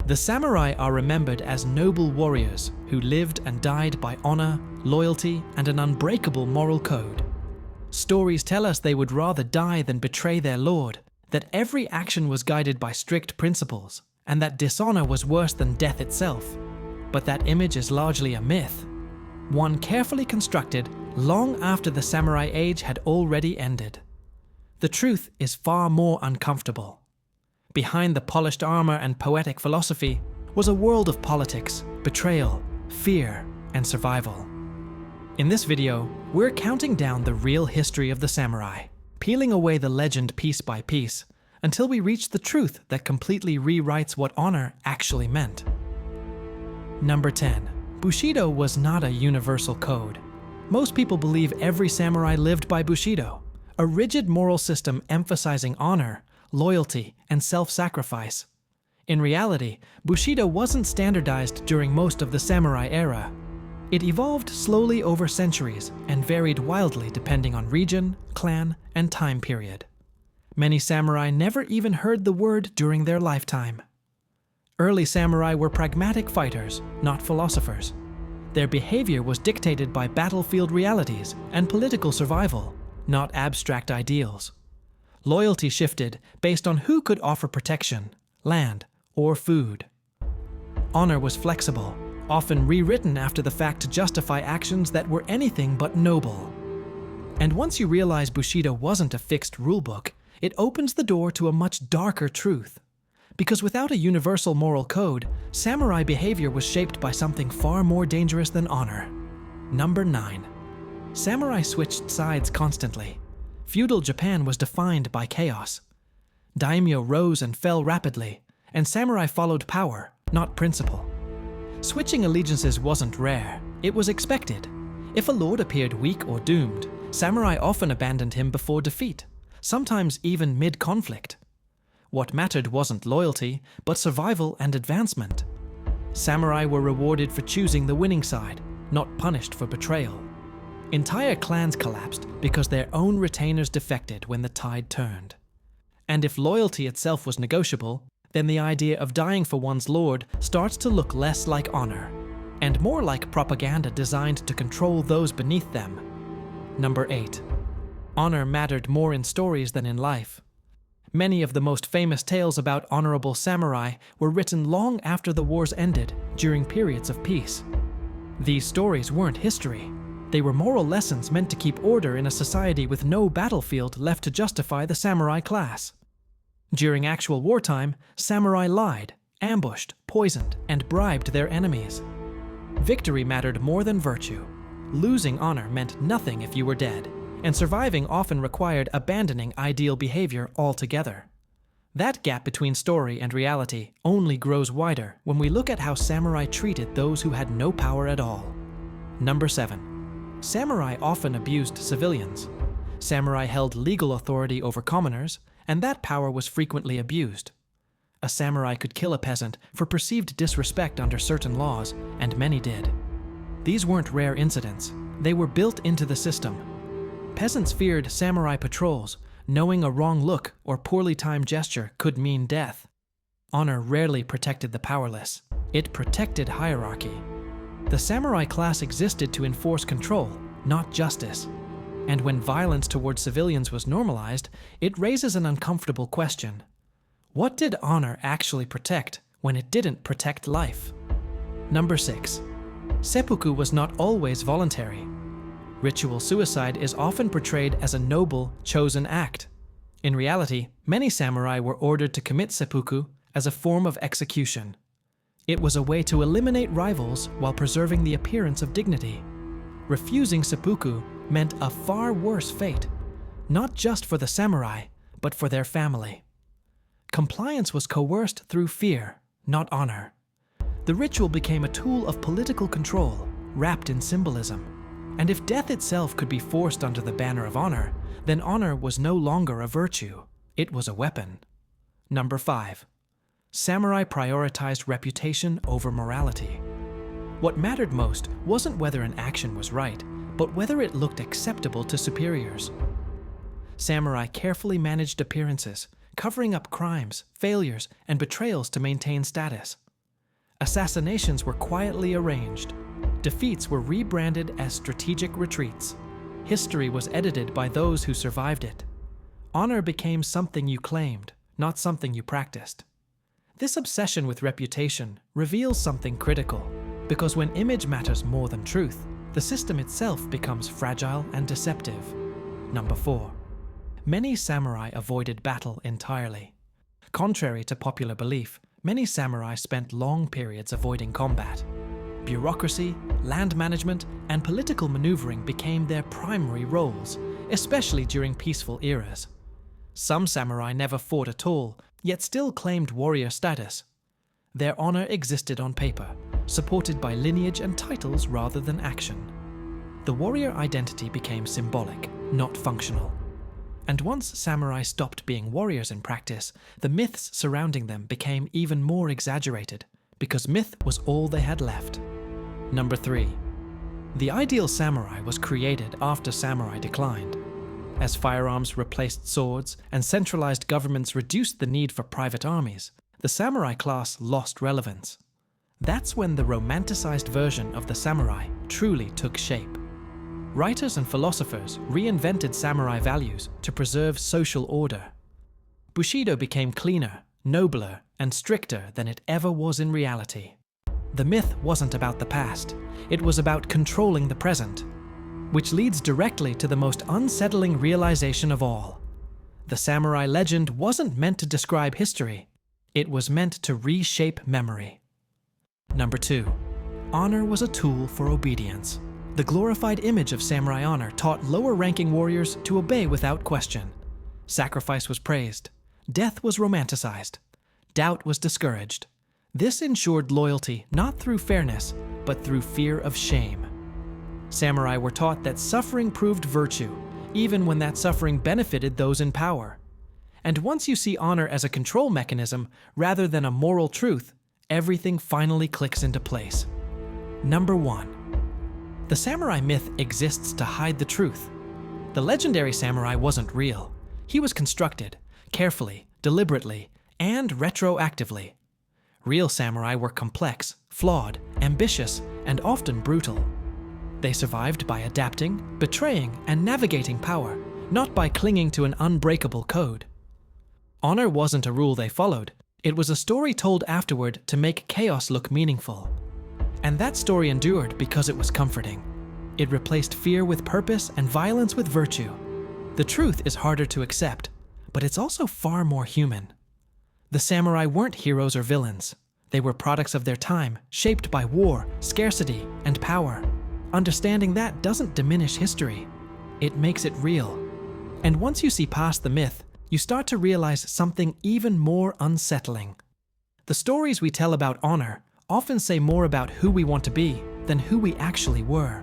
The samurai are remembered as noble warriors who lived and died by honor, loyalty, and an unbreakable moral code. Stories tell us they would rather die than betray their lord, that every action was guided by strict principles, and that dishonor was worse than death itself. But that image is largely a myth, one carefully constructed long after the samurai age had already ended. The truth is far more uncomfortable. Behind the polished armor and poetic philosophy was a world of politics, betrayal, fear, and survival. In this video, we're counting down the real history of the samurai, peeling away the legend piece by piece, until we reach the truth that completely rewrites what honor actually meant. Number 10. Bushido was not a universal code. Most people believe every samurai lived by bushido, a rigid moral system emphasizing honor, loyalty, and self-sacrifice. In reality, bushido wasn't standardized during most of the samurai era. It evolved slowly over centuries and varied wildly depending on region, clan, and time period. Many samurai never even heard the word during their lifetime. Early samurai were pragmatic fighters, not philosophers. Their behavior was dictated by battlefield realities and political survival, not abstract ideals. Loyalty shifted based on who could offer protection, land, or food. Honor was flexible, often rewritten after the fact to justify actions that were anything but noble. And once you realize Bushido wasn't a fixed rulebook, it opens the door to a much darker truth. Because without a universal moral code, samurai behavior was shaped by something far more dangerous than honor. Number 9. Samurai switched sides constantly. Feudal Japan was defined by chaos. Daimyo rose and fell rapidly, and samurai followed power, not principle. Switching allegiances wasn't rare, it was expected. If a lord appeared weak or doomed, samurai often abandoned him before defeat, sometimes even mid-conflict. What mattered wasn't loyalty, but survival and advancement. Samurai were rewarded for choosing the winning side, not punished for betrayal. Entire clans collapsed because their own retainers defected when the tide turned. And if loyalty itself was negotiable, then the idea of dying for one's lord starts to look less like honor, and more like propaganda designed to control those beneath them. Number 8. Honor mattered more in stories than in life. Many of the most famous tales about honorable samurai were written long after the wars ended, during periods of peace. These stories weren't history. They were moral lessons meant to keep order in a society with no battlefield left to justify the samurai class. During actual wartime, samurai lied, ambushed, poisoned, and bribed their enemies. Victory mattered more than virtue. Losing honor meant nothing if you were dead, and surviving often required abandoning ideal behavior altogether. That gap between story and reality only grows wider when we look at how samurai treated those who had no power at all. Number 7. Samurai often abused civilians. Samurai held legal authority over commoners, and that power was frequently abused. A samurai could kill a peasant for perceived disrespect under certain laws, and many did. These weren't rare incidents. They were built into the system. Peasants feared samurai patrols, knowing a wrong look or poorly timed gesture could mean death. Honor rarely protected the powerless. It protected hierarchy. The samurai class existed to enforce control, not justice. And when violence towards civilians was normalized, it raises an uncomfortable question. What did honor actually protect when it didn't protect life? Number 6. Seppuku was not always voluntary. Ritual suicide is often portrayed as a noble, chosen act. In reality, many samurai were ordered to commit seppuku as a form of execution. It was a way to eliminate rivals while preserving the appearance of dignity. Refusing seppuku meant a far worse fate, not just for the samurai, but for their family. Compliance was coerced through fear, not honor. The ritual became a tool of political control, wrapped in symbolism. And if death itself could be forced under the banner of honor, then honor was no longer a virtue, it was a weapon. Number 5. Samurai prioritized reputation over morality. What mattered most wasn't whether an action was right, but whether it looked acceptable to superiors. Samurai carefully managed appearances, covering up crimes, failures, and betrayals to maintain status. Assassinations were quietly arranged. Defeats were rebranded as strategic retreats. History was edited by those who survived it. Honor became something you claimed, not something you practiced. This obsession with reputation reveals something critical, because when image matters more than truth, the system itself becomes fragile and deceptive. Number 4. Many samurai avoided battle entirely. Contrary to popular belief, many samurai spent long periods avoiding combat. Bureaucracy, land management, and political maneuvering became their primary roles, especially during peaceful eras. Some samurai never fought at all, yet still claimed warrior status. Their honor existed on paper, supported by lineage and titles rather than action. The warrior identity became symbolic, not functional. And once samurai stopped being warriors in practice, the myths surrounding them became even more exaggerated, because myth was all they had left. Number 3. The ideal samurai was created after samurai declined. As firearms replaced swords and centralized governments reduced the need for private armies, the samurai class lost relevance. That's when the romanticized version of the samurai truly took shape. Writers and philosophers reinvented samurai values to preserve social order. Bushido became cleaner, nobler, and stricter than it ever was in reality. The myth wasn't about the past, it was about controlling the present. Which leads directly to the most unsettling realization of all. The samurai legend wasn't meant to describe history, it was meant to reshape memory. Number 2. Honor was a tool for obedience. The glorified image of samurai honor taught lower-ranking warriors to obey without question. Sacrifice was praised. Death was romanticized. Doubt was discouraged. This ensured loyalty not through fairness, but through fear of shame. Samurai were taught that suffering proved virtue, even when that suffering benefited those in power. And once you see honor as a control mechanism rather than a moral truth, everything finally clicks into place. Number 1. The samurai myth exists to hide the truth. The legendary samurai wasn't real. He was constructed, carefully, deliberately, and retroactively. Real samurai were complex, flawed, ambitious, and often brutal. They survived by adapting, betraying, and navigating power, not by clinging to an unbreakable code. Honor wasn't a rule they followed. It was a story told afterward to make chaos look meaningful. And that story endured because it was comforting. It replaced fear with purpose and violence with virtue. The truth is harder to accept, but it's also far more human. The samurai weren't heroes or villains. They were products of their time, shaped by war, scarcity, and power. Understanding that doesn't diminish history. It makes it real. And once you see past the myth, you start to realize something even more unsettling. The stories we tell about honor often say more about who we want to be than who we actually were.